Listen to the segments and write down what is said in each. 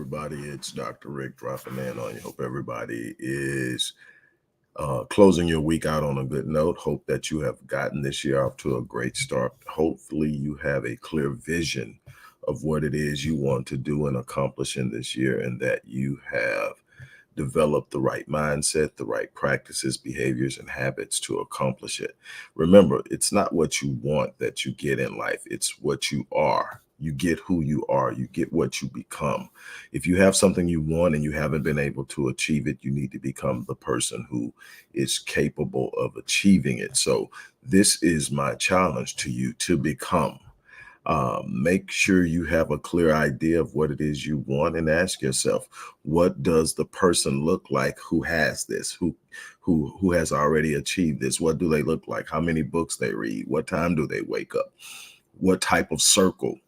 everybody. It's Dr. Rick dropping in on you. Hope everybody is closing your week out on a good note. Hope that you have gotten this year off to a great start. Hopefully, you have a clear vision of what it is you want to do and accomplish in this year, and that you have developed the right mindset, the right practices, behaviors, and habits to accomplish it. Remember, it's not what you want that you get in life, it's what you are. You get who you are, you get what you become. If you have something you want and you haven't been able to achieve it, you need to become the person who is capable of achieving it. So, this is my challenge to you to become. Make sure you have a clear idea of what it is you want and ask yourself, what does the person look like who has this, who has already achieved this? What do they look like? How many books they read? What time do they wake up? What type of circle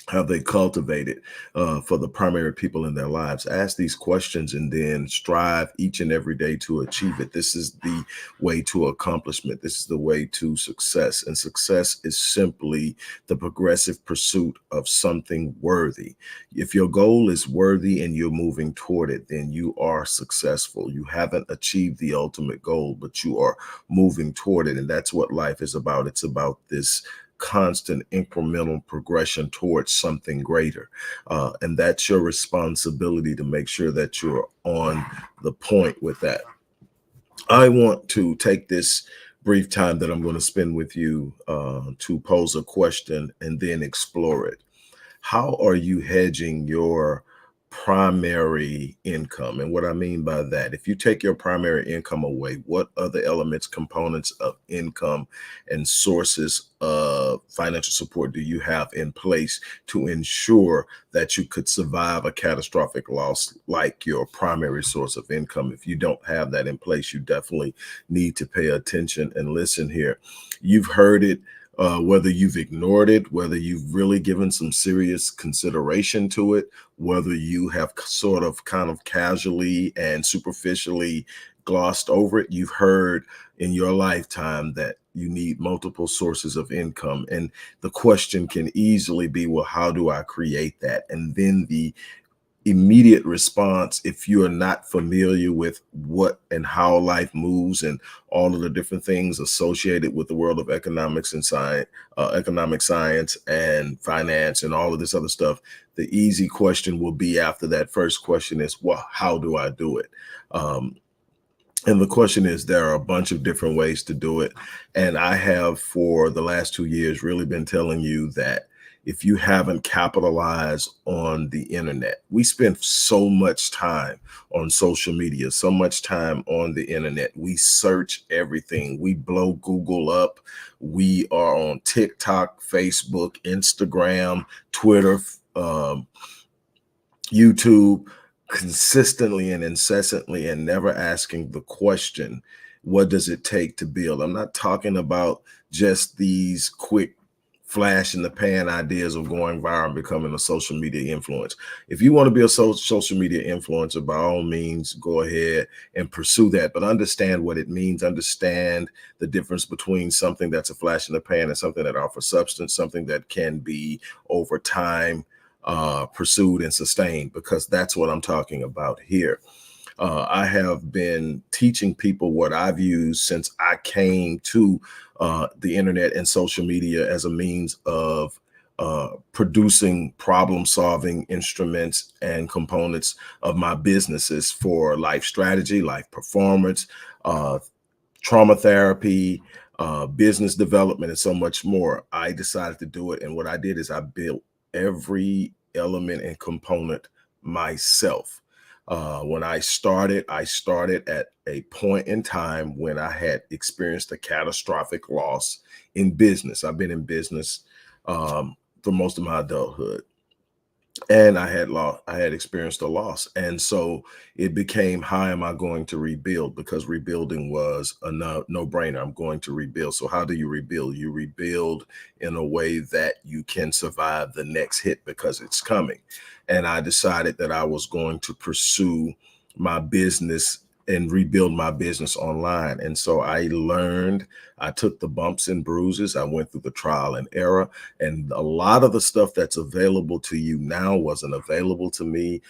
have they cultivated for the primary people in their lives? Ask these questions and then strive each and every day to achieve it. This is the way to accomplishment. This is the way to success. And success is simply the progressive pursuit of something worthy. If your goal is worthy and you're moving toward it, then you are successful. You haven't achieved the ultimate goal, but you are moving toward it. And that's what life is about. It's about this constant incremental progression towards something greater. And that's your responsibility to make sure that you're on the point with that. I want to take this brief time that I'm going to spend with you to pose a question and then explore it. How are you hedging your primary income? And what I mean by that, if you take your primary income away, what other elements, components of income, and sources of financial support do you have in place to ensure that you could survive a catastrophic loss like your primary source of income? If you don't have that in place, you definitely need to pay attention and listen here. You've heard it, whether you've ignored it, whether you've really given some serious consideration to it, whether you have sort of kind of casually and superficially glossed over it, you've heard in your lifetime that you need multiple sources of income. And the question can easily be, well, how do I create that? And then the immediate response, if you are not familiar with what and how life moves and all of the different things associated with the world of economics and science, economic science and finance and all of this other stuff, the easy question will be after that first question is, well, how do I do it? And the question is, there are a bunch of different ways to do it. And I have, for the last 2 years, really been telling you that if you haven't capitalized on the internet, we spend so much time on social media, so much time on the internet. We search everything. We blow Google up. We are on TikTok, Facebook, Instagram, Twitter, YouTube, consistently and incessantly, and never asking the question, what does it take to build? I'm not talking about just these quick flash in the pan ideas of going viral and becoming a social media influence. If you want to be a social media influencer, by all means, go ahead and pursue that. But understand what it means. Understand the difference between something that's a flash in the pan and something that offers substance, something that can be over time pursued and sustained, because that's what I'm talking about here. I have been teaching people what I've used since I came to the internet and social media as a means of producing problem-solving instruments and components of my businesses for life strategy, life performance, trauma therapy, business development, and so much more. I decided to do it. And what I did is I built every element and component myself. When I started at a point in time when I had experienced a catastrophic loss in business. I've been in business for most of my adulthood, and I had experienced a loss. And so it became, how am I going to rebuild? Because rebuilding was a no-brainer. I'm going to rebuild. So how do you rebuild? You rebuild in a way that you can survive the next hit, because it's coming. And I decided that I was going to pursue my business and rebuild my business online. And so I learned, I took the bumps and bruises, I went through the trial and error, and a lot of the stuff that's available to you now wasn't available to me.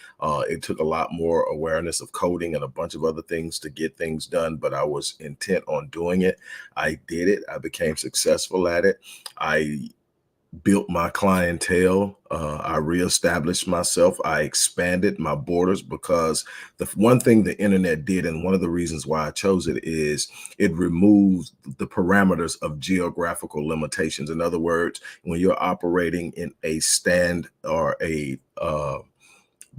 It took a lot more awareness of coding and a bunch of other things to get things done, but I was intent on doing it. I did it. I became successful at it. I built my clientele. I reestablished myself. I expanded my borders because the one thing the internet did, and one of the reasons why I chose it, is it removes the parameters of geographical limitations. In other words, when you're operating in a stand or a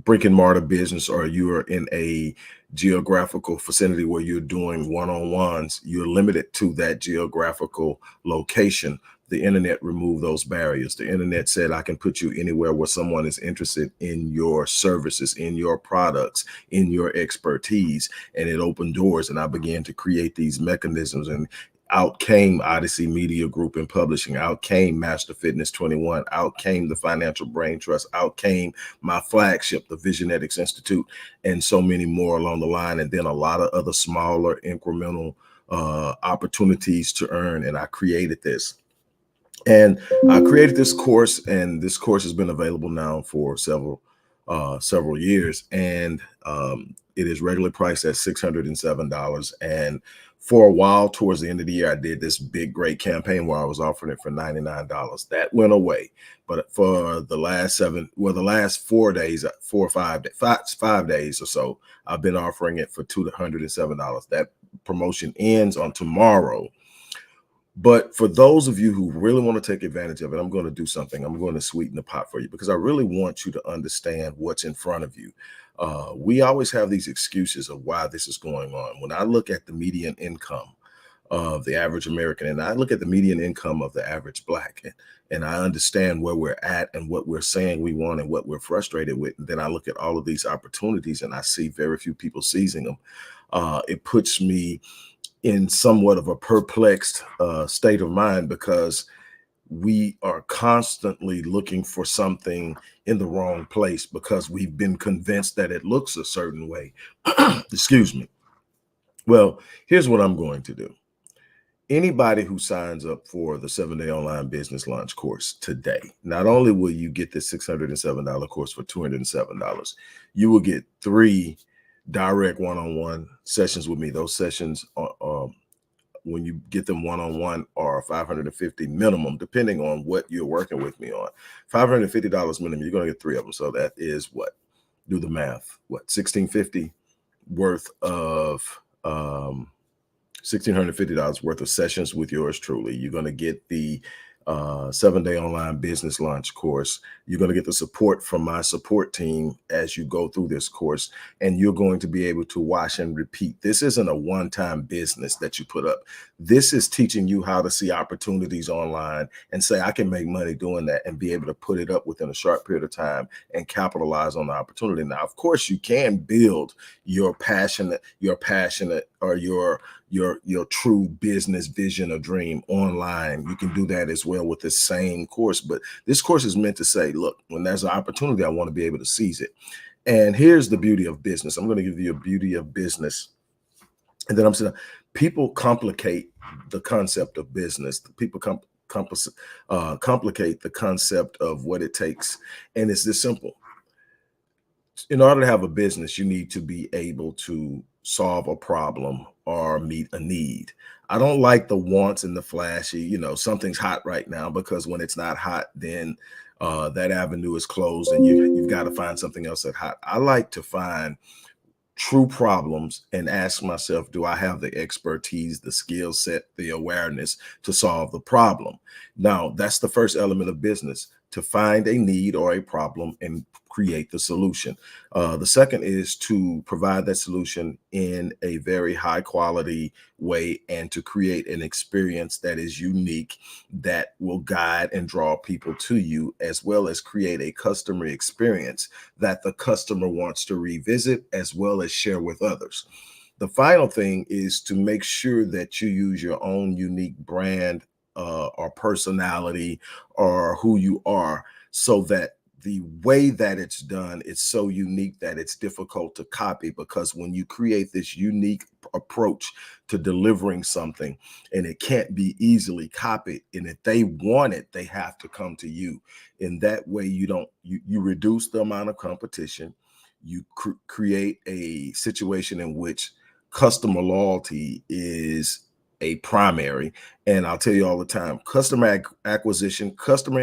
brick and mortar business, or you're in a geographical vicinity where you're doing one-on-ones, you're limited to that geographical location. The internet removed those barriers. The internet said, I can put you anywhere where someone is interested in your services, in your products, in your expertise. And it opened doors, and I began to create these mechanisms. And out came Odyssey Media Group and Publishing, out came Master Fitness 21, out came the Financial Brain Trust, out came my flagship, the Visionetics Institute, and so many more along the line. And then a lot of other smaller incremental opportunities to earn. And I created this. And I created this course, and this course has been available now for several years. And it is regularly priced at $607. And for a while, towards the end of the year, I did this big, great campaign where I was offering it for $99. That went away. But for the last the last 4 days, 5 days or so, I've been offering it for $207. That promotion ends on tomorrow. But for those of you who really want to take advantage of it, I'm going to do something. I'm going to sweeten the pot for you, because I really want you to understand what's in front of you. We always have these excuses of why this is going on. When I look at the median income of the average American, and I look at the median income of the average Black, and I understand where we're at and what we're saying we want and what we're frustrated with, and then I look at all of these opportunities and I see very few people seizing them. It puts me in somewhat of a perplexed state of mind, because we are constantly looking for something in the wrong place because we've been convinced that it looks a certain way. Excuse me. Well, here's what I'm going to do. Anybody who signs up for the 7-day online business launch course today, not only will you get this $607 course for $207, you will get 3 direct one-on-one sessions with me. Those sessions are, when you get them one-on-one, are $550 minimum, depending on what you're working with me on. $550 minimum, you're going to get 3 of them. So that is what? Do the math. What? $1,650 worth of $1,650 worth of sessions with yours truly. You're going to get the 7-day online business launch course. You're going to get the support from my support team as you go through this course, and you're going to be able to watch and repeat. This isn't a one-time business that you put up. This is teaching you how to see opportunities online and say, I can make money doing that, and be able to put it up within a short period of time and capitalize on the opportunity. Now, of course, you can build your passionate or your true business vision or dream online. You can do that as well with the same course. But this course is meant to say, look, when there's an opportunity, I want to be able to seize it. And here's the beauty of business. I'm going to give you a beauty of business. And then I'm saying, people complicate the concept of business. People complicate the concept of what it takes. And it's this simple. In order to have a business, you need to be able to solve a problem or meet a need. I don't like the wants and the flashy, something's hot right now, because when it's not hot, then that avenue is closed, and you've got to find something else that's hot. I like to find true problems and ask myself, do I have the expertise, the skill set, the awareness to solve the problem? Now, that's the first element of business, to find a need or a problem and create the solution. The second is to provide that solution in a very high quality way, and to create an experience that is unique, that will guide and draw people to you, as well as create a customer experience that the customer wants to revisit as well as share with others. The final thing is to make sure that you use your own unique brand or personality or who you are, so that the way that it's done, it's so unique that it's difficult to copy, because when you create this unique approach to delivering something, and it can't be easily copied, and if they want it, they have to come to you. In that way, you reduce the amount of competition. You create a situation in which customer loyalty is a primary. And I'll tell you all the time, customer and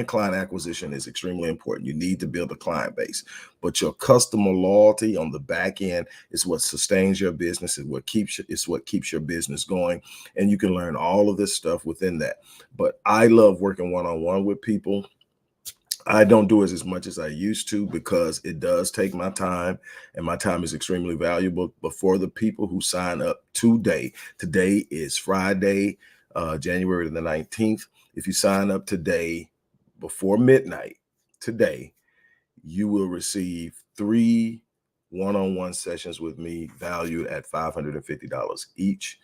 client acquisition is extremely important. You need to build a client base, but your customer loyalty on the back end is what sustains your business, is what keeps your business going. And you can learn all of this stuff within that. But I love working one-on-one with people. I don't do it as much as I used to, because it does take my time, and my time is extremely valuable. But for the people who sign up today is Friday, January the 19th. If you sign up today before midnight today, you will receive 3 one-on-one sessions with me valued at $550 each.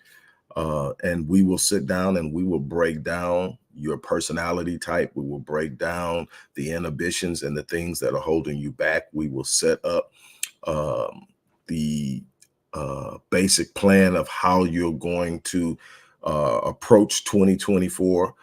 And we will sit down and we will break down your personality type. We will break down the inhibitions and the things that are holding you back. We will set up the basic plan of how you're going to approach 2024,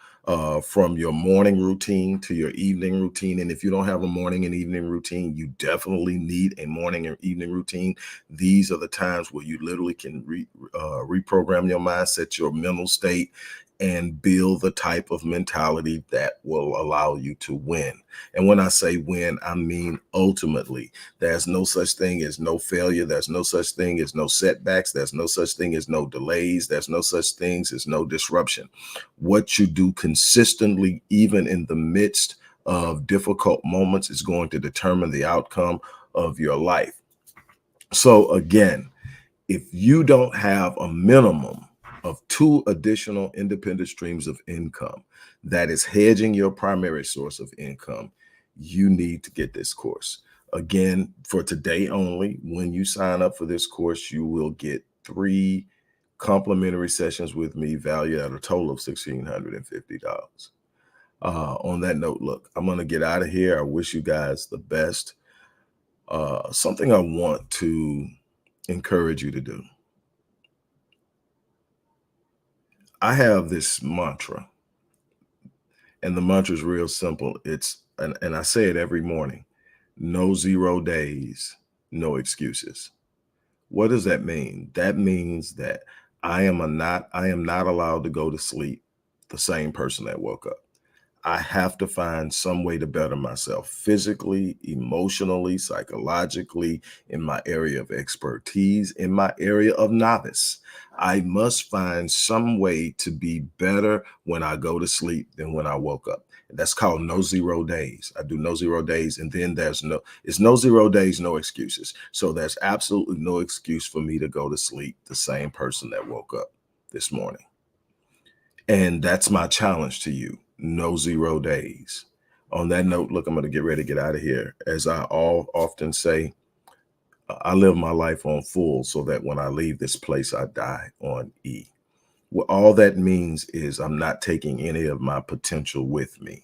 from your morning routine to your evening routine. And if you don't have a morning and evening routine, you definitely need a morning and evening routine. These are the times where you literally can reprogram your mindset, your mental state, and build the type of mentality that will allow you to win. And when I say win, I mean ultimately. There's no such thing as no failure. There's no such thing as no setbacks. There's no such thing as no delays. There's no such things as no disruption. What you do consistently, even in the midst of difficult moments, is going to determine the outcome of your life. So again, if you don't have a minimum of 2 additional independent streams of income that is hedging your primary source of income, you need to get this course. Again, for today only, when you sign up for this course, you will get 3 complimentary sessions with me valued at a total of $1,650. On that note, look, I'm going to get out of here. I wish you guys the best. Something I want to encourage you to do. I have this mantra, and the mantra is real simple. And I say it every morning: no 0 days, no excuses. What does that mean? That means that I am not allowed to go to sleep the same person that woke up. I have to find some way to better myself physically, emotionally, psychologically, in my area of expertise, in my area of novice. I must find some way to be better when I go to sleep than when I woke up. That's called no 0 days. I do no 0 days, and then it's no 0 days, no excuses. So there's absolutely no excuse for me to go to sleep the same person that woke up this morning. And that's my challenge to you: no 0 days. On that note, look, I'm going to get ready to get out of here. As I often say, I live my life on full so that when I leave this place, I die on E. Well, all that means is I'm not taking any of my potential with me.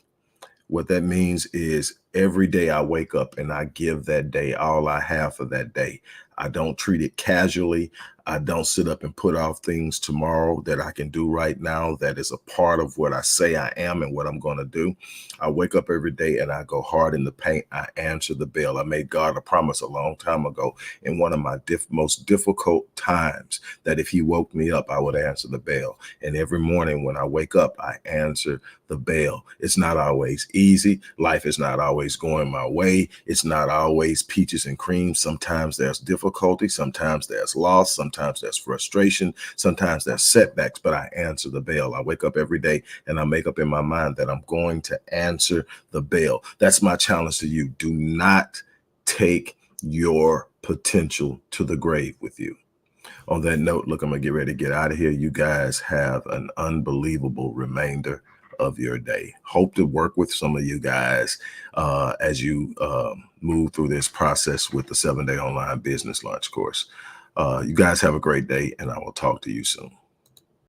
What that means is every day I wake up and I give that day all I have for that day. I don't treat it casually. I don't sit up and put off things tomorrow that I can do right now that is a part of what I say I am and what I'm going to do. I wake up every day and I go hard in the paint. I answer the bell. I made God a promise a long time ago in one of my most difficult times that if he woke me up, I would answer the bell. And every morning when I wake up, I answer the bell. It's not always easy. Life is not always going my way. It's not always peaches and cream. Sometimes there's difficulty. Sometimes there's loss. Sometimes there's frustration. Sometimes there's setbacks, but I answer the bell. I wake up every day and I make up in my mind that I'm going to answer the bell. That's my challenge to you. Do not take your potential to the grave with you. On that note, look, I'm going to get ready to get out of here. You guys have an unbelievable remainder of your day. Hope to work with some of you guys as you move through this process with the 7-day online business launch course. You guys have a great day, and I will talk to you soon.